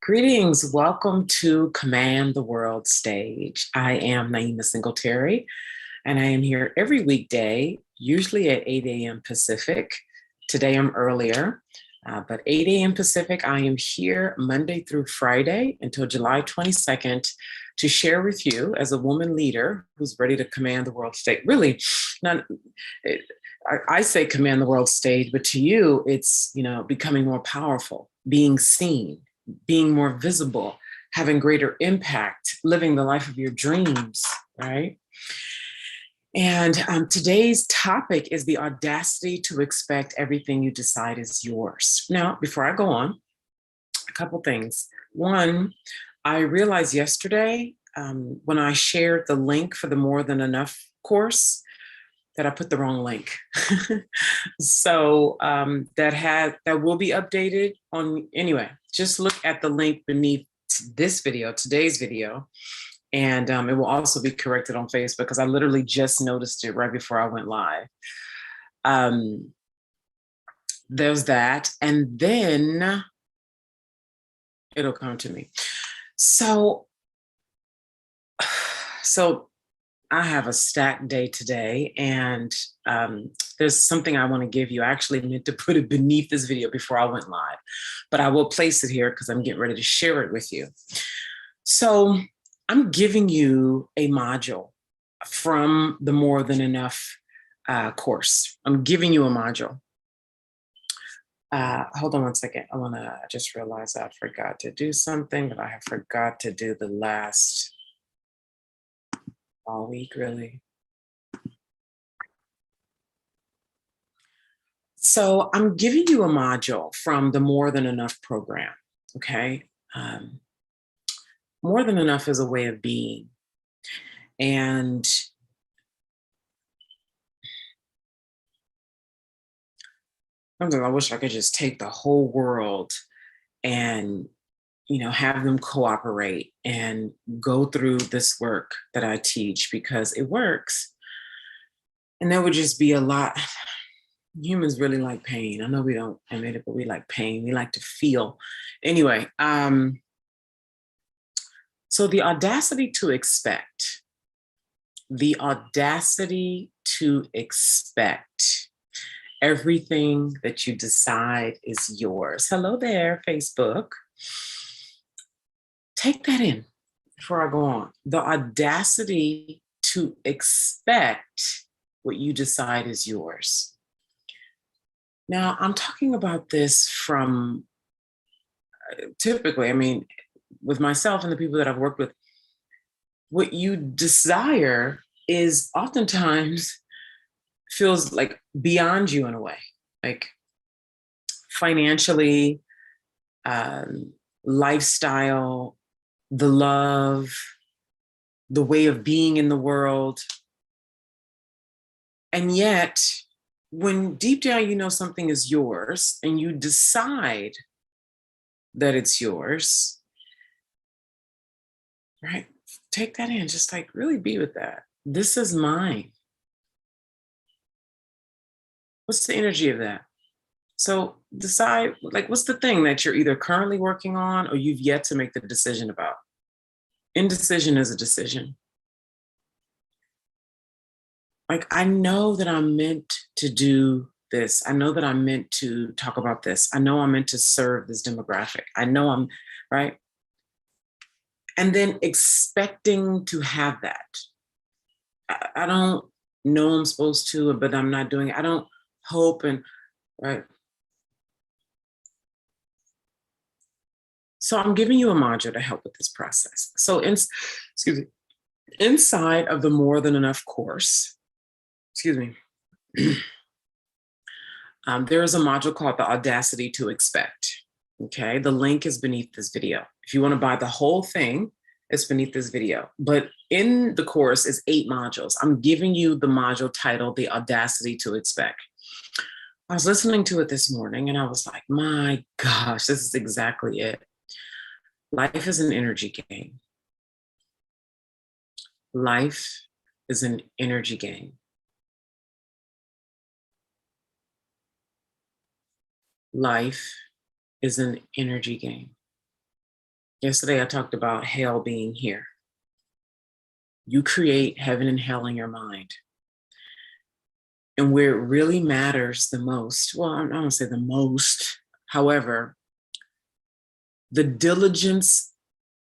Greetings. Welcome to Command the World Stage. I am Naima Singletary, and I am here every weekday, usually at 8 a.m. Pacific. Today I'm earlier, but 8 a.m. Pacific, I am here Monday through Friday until July 22nd to share with you as a woman leader who's ready to command the world stage. Really, not. I say command the world stage, but to you, it's, becoming more powerful, being seen, being more visible, having greater impact, living the life of your dreams, right? And today's topic is the audacity to expect everything you decide is yours. Now, before I go on, a couple things. One, I realized yesterday when I shared the link for the More Than Enough course that I put the wrong link. So that will be updated on, anyway, just look at the link beneath this video, today's video, and it will also be corrected on Facebook because I literally just noticed it right before I went live. There's that, and then it'll come to me. So I have a stacked day today, and there's something I want to give you. I actually meant to put it beneath this video before I went live, but I will place it here because I'm getting ready to share it with you. So I'm giving you a module from the More Than Enough course. I'm giving you a module. Hold on one second. I just realized I forgot to do something that I have forgot to do the last all week, really. So I'm giving you a module from the More Than Enough program, okay? More than enough is a way of being. And sometimes I wish I could just take the whole world and, have them cooperate and go through this work that I teach because it works. And there would just be a lot. Humans really like pain. I know we don't admit it, but we like pain. We like to feel. Anyway, so the audacity to expect everything that you decide is yours. Hello there, Facebook. Take that in before I go on. The audacity to expect what you decide is yours. Now, I'm talking about this from typically, with myself and the people that I've worked with, what you desire is oftentimes feels like beyond you in a way, like financially, lifestyle, the love, the way of being in the world. And yet, when deep down you know something is yours and you decide that it's yours, right? Take that in, just like really be with that. This is mine. What's the energy of that? So decide, like, what's the thing that you're either currently working on or you've yet to make the decision about? Indecision is a decision. Like, I know that I'm meant to do this. I know that I'm meant to talk about this. I know I'm meant to serve this demographic. I know I'm, right? And then expecting to have that. I don't know I'm supposed to, but I'm not doing it. I don't hope and, right? So I'm giving you a module to help with this process. So inside of the More Than Enough course, there is a module called the Audacity to Expect. Okay, the link is beneath this video. If you want to buy the whole thing, it's beneath this video. But in the course is 8 modules. I'm giving you the module titled The Audacity to Expect. I was listening to it this morning and I was like, my gosh, this is exactly it. Life is an energy game. Life is an energy game. Life is an energy game. Yesterday, I talked about hell being here. You create heaven and hell in your mind. And where it really matters the most, well, I don't say the most, however, the diligence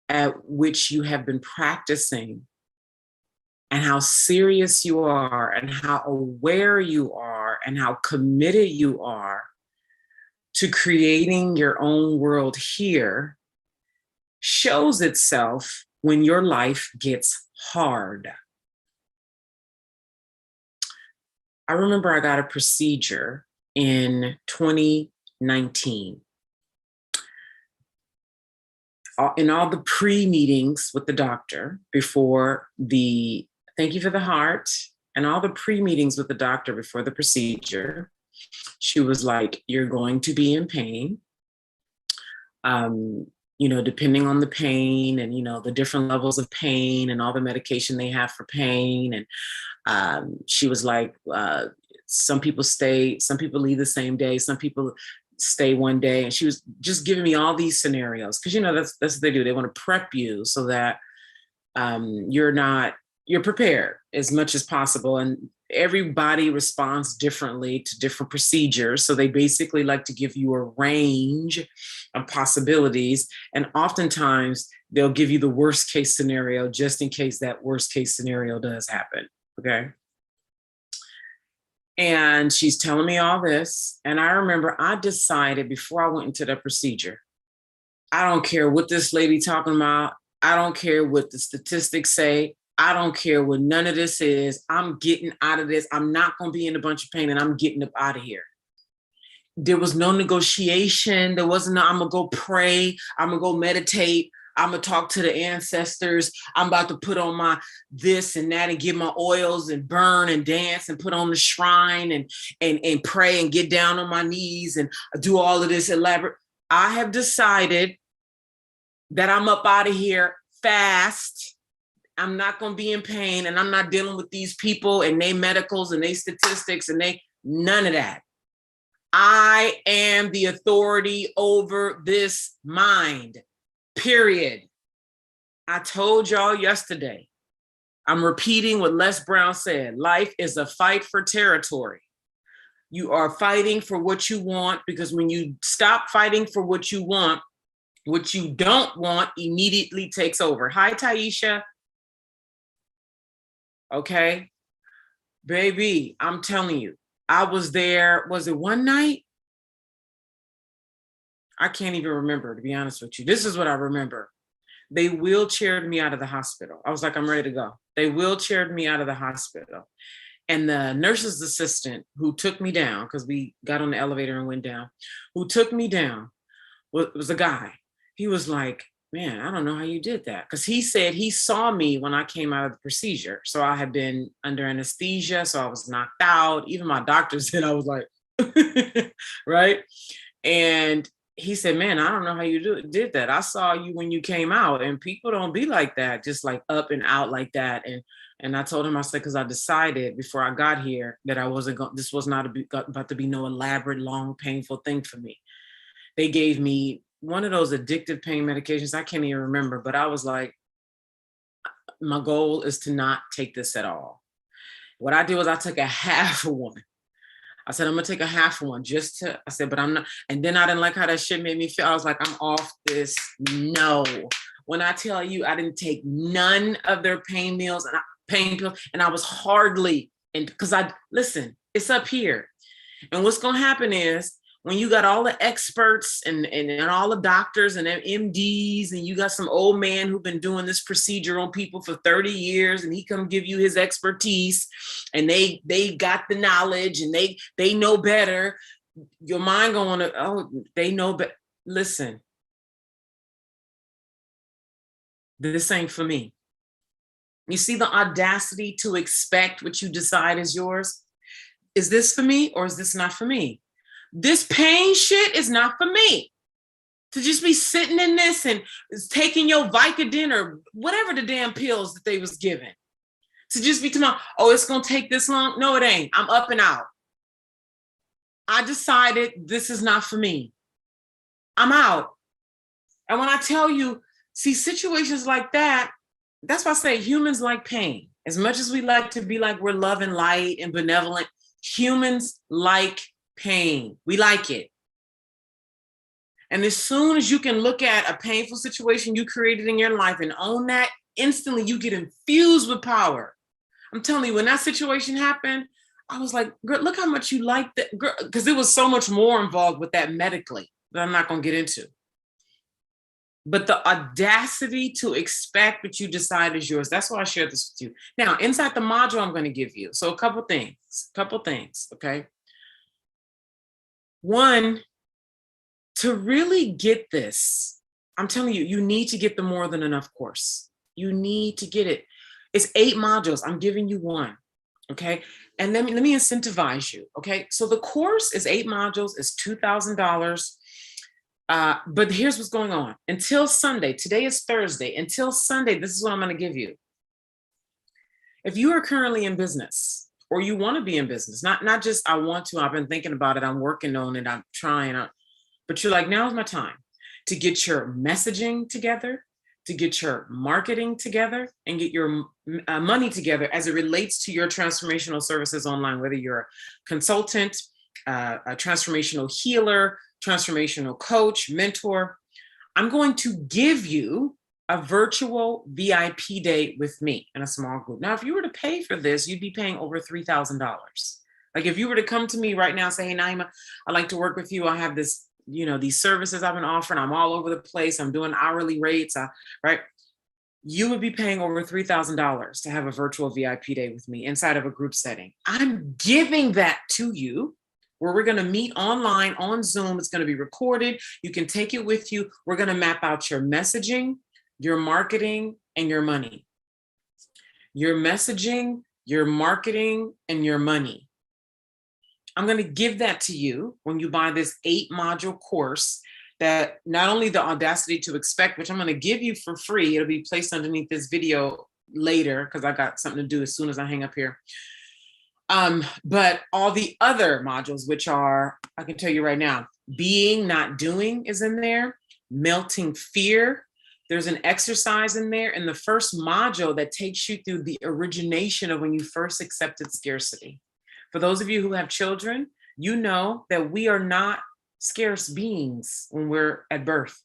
at which you have been practicing and how serious you are and how aware you are and how committed you are to creating your own world here shows itself when your life gets hard. I remember I got a procedure in 2019. In all the pre-meetings with the doctor before the thank you for the heart and all the pre-meetings with the doctor before the procedure, she was like, you're going to be in pain. Depending on the pain and, the different levels of pain and all the medication they have for pain. And she was like, some people stay, some people leave the same day, some people stay one day. And she was just giving me all these scenarios because, that's what they do. They want to prep you so that you're prepared as much as possible. And everybody responds differently to different procedures. So they basically like to give you a range of possibilities. And oftentimes they'll give you the worst case scenario just in case that worst case scenario does happen. Okay. And she's telling me all this. And I remember I decided before I went into the procedure, I don't care what this lady talking about. I don't care what the statistics say. I don't care what none of this is. I'm getting out of this. I'm not going to be in a bunch of pain and I'm getting up out of here. There was no negotiation. There wasn't I'm going to go pray. I'm going to go meditate. I'm going to talk to the ancestors. I'm about to put on my this and that and get my oils and burn and dance and put on the shrine and pray and get down on my knees and do all of this elaborate. I have decided that I'm up out of here fast. I'm not going to be in pain and I'm not dealing with these people and they medicals and they statistics and none of that. I am the authority over this mind, period. I told y'all yesterday, I'm repeating what Les Brown said. Life is a fight for territory. You are fighting for what you want because when you stop fighting for what you want, what you don't want immediately takes over. Hi, Taisha. Okay. Baby, I'm telling you, I was there. Was it one night? I can't even remember, to be honest with you. This is what I remember. They wheelchaired me out of the hospital. I was like, I'm ready to go. They wheelchaired me out of the hospital. And the nurse's assistant who took me down, because we got on the elevator and went down, who took me down was a guy. He was like, man, I don't know how you did that. Because he said he saw me when I came out of the procedure. So I had been under anesthesia. So I was knocked out. Even my doctor said I was like, right? And he said, man, I don't know how you did that. I saw you when you came out and people don't be like that, just like up and out like that. And I told him, I said, because I decided before I got here that I wasn't going, this was not about to be no elaborate, long, painful thing for me. They gave me one of those addictive pain medications. I can't even remember, but I was like, my goal is to not take this at all. What I did was I took a half of one. I said, I'm going to take a half of one I said, but I'm not. And then I didn't like how that shit made me feel. I was like, I'm off this. No. When I tell you, I didn't take none of their pain pills, and I was hardly, and because listen, it's up here. And what's going to happen is when you got all the experts and all the doctors and MDs, and you got some old man who've been doing this procedure on people for 30 years, and he come give you his expertise, and they got the knowledge, and they know better. Your mind going to, oh, they know better. Listen, this ain't for me. You see the audacity to expect what you decide is yours? Is this for me or is this not for me? This pain shit is not for me. To just be sitting in this and taking your Vicodin or whatever the damn pills that they was giving. To just be tomorrow, oh, it's going to take this long? No, it ain't. I'm up and out. I decided this is not for me. I'm out. And when I tell you, See, situations like that, that's why I say humans like pain. As much as we like to be like we're love and light and benevolent, humans like pain. We like it. And as soon as you can look at a painful situation you created in your life and own that, instantly you get infused with power. I'm telling you, when that situation happened, I was like, girl, look how much you like that, because there was so much more involved with that medically that I'm not going to get into. But the audacity to expect what you decide is yours. That's why I shared this with you. Now, inside the module I'm going to give you. So a couple things, okay? One, to really get this, I'm telling you, you need to get the More Than Enough course. You need to get it. It's 8 modules. I'm giving you one, okay? And let me incentivize you, okay? So the course is 8 modules. It's $2,000. But here's what's going on. Until Sunday, today is Thursday. Until Sunday, this is what I'm going to give you. If you are currently in business or you want to be in business, not just I want to, I've been thinking about it, I'm working on it, I'm trying, but you're like, now's my time to get your messaging together, to get your marketing together, and get your money together as it relates to your transformational services online, whether you're a consultant, a transformational healer, transformational coach, mentor. I'm going to give you a virtual VIP day with me in a small group. Now, if you were to pay for this, you'd be paying over $3,000. Like if you were to come to me right now and say, hey, Naima, I'd like to work with you. I have this, these services I've been offering. I'm all over the place. I'm doing hourly rates, right? You would be paying over $3,000 to have a virtual VIP day with me inside of a group setting. I'm giving that to you, where we're going to meet online on Zoom. It's going to be recorded. You can take it with you. We're going to map out your messaging, your marketing, and your money. Your messaging, your marketing, and your money. I'm going to give that to you when you buy this 8-module course that not only the Audacity to Expect, which I'm going to give you for free. It'll be placed underneath this video later because I got something to do as soon as I hang up here. But all the other modules, which are, I can tell you right now, being, not doing is in there, melting fear. There's an exercise in there in the first module that takes you through the origination of when you first accepted scarcity. For those of you who have children, you know that we are not scarce beings when we're at birth.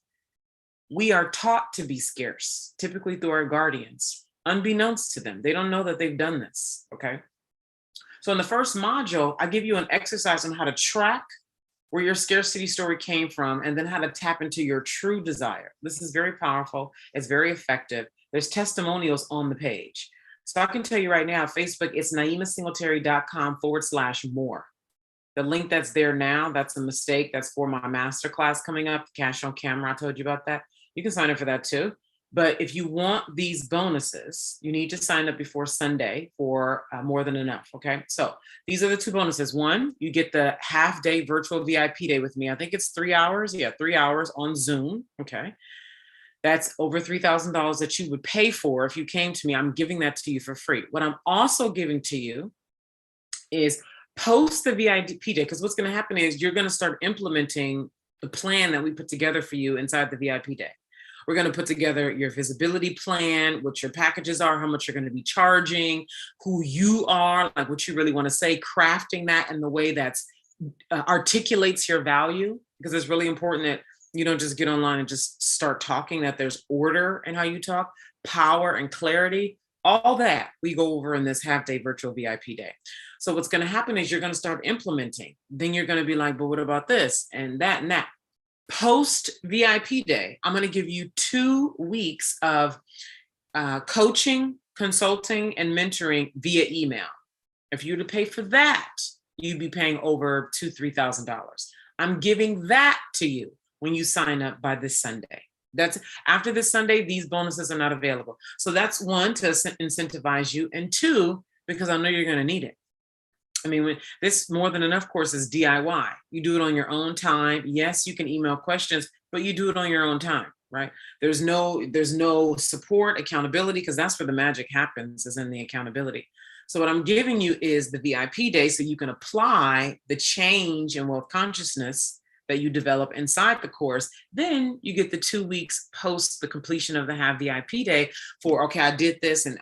We are taught to be scarce, typically through our guardians, unbeknownst to them. They don't know that they've done this, okay? So in the first module, I give you an exercise on how to track where your scarcity story came from and then how to tap into your true desire. This is very powerful. It's very effective. There's testimonials on the page. So I can tell you right now, Facebook, it's naimasingletary.com/more. The link that's there now, that's a mistake. That's for my masterclass coming up, Cash on Camera. I told you about that. You can sign up for that too. But if you want these bonuses, you need to sign up before Sunday for More Than Enough, okay? So these are the 2 bonuses. One, you get the half-day virtual VIP day with me. I think it's 3 hours. Yeah, 3 hours on Zoom, okay? That's over $3,000 that you would pay for if you came to me. I'm giving that to you for free. What I'm also giving to you is post the VIP day, because what's going to happen is you're going to start implementing the plan that we put together for you inside the VIP day. We're going to put together your visibility plan, what your packages are, how much you're going to be charging, who you are, like what you really want to say, crafting that in the way that's articulates your value, because it's really important that you don't just get online and just start talking, that there's order in how you talk, power and clarity. All that we go over in this half-day virtual VIP day. So what's going to happen is you're going to start implementing. Then you're going to be like, but what about this and that and that? Post VIP day, I'm going to give you 2 weeks of coaching, consulting, and mentoring via email. If you were to pay for that, you'd be paying over $2,000-$3,000. I'm giving that to you when you sign up by this Sunday. That's after this Sunday, these bonuses are not available. So that's 1, to incentivize you, and 2, because I know you're going to need it. I mean, when this More Than Enough course is DIY. You do it on your own time. Yes, you can email questions, but you do it on your own time, right? There's no support, accountability, because that's where the magic happens, is in the accountability. So what I'm giving you is the VIP day so you can apply the change in wealth consciousness that you develop inside the course. Then you get the 2 weeks post the completion of the Have VIP Day for, okay, I did this and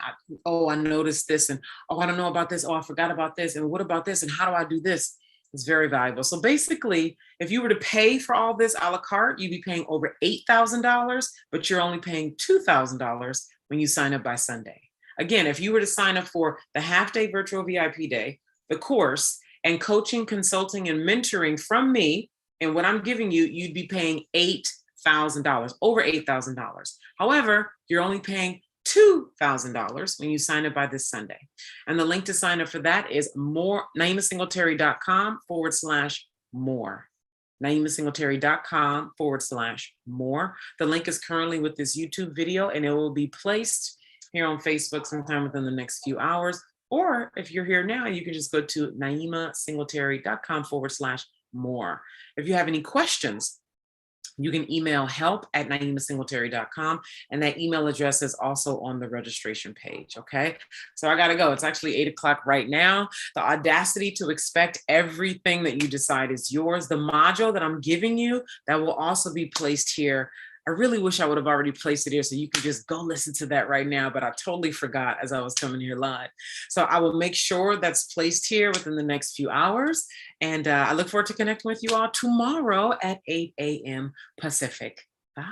I noticed this and oh, I don't know about this. Oh, I forgot about this. And what about this? And how do I do this? It's very valuable. So basically, if you were to pay for all this a la carte, you'd be paying over $8,000, but you're only paying $2,000 when you sign up by Sunday. Again, if you were to sign up for the half-day virtual VIP day, the course, and coaching, consulting, and mentoring from me, and what I'm giving you, you'd be paying $8,000, over $8,000. However, you're only paying $2,000 when you sign up by this Sunday. And the link to sign up for that is naimasingletary.com/more. naimasingletary.com/more. The link is currently with this YouTube video, and it will be placed here on Facebook sometime within the next few hours. Or if you're here now, you can just go to naimasingletary.com/more. If you have any questions, you can email help@naimasingletary.com, and that email address is also on the registration page, okay? So I gotta go. It's actually 8 o'clock right now. The audacity to expect everything that you decide is yours. The module that I'm giving you, that will also be placed here. I really wish I would have already placed it here so you can just go listen to that right now, but I totally forgot as I was coming here live. So I will make sure that's placed here within the next few hours. And I look forward to connecting with you all tomorrow at 8 a.m. Pacific. Bye.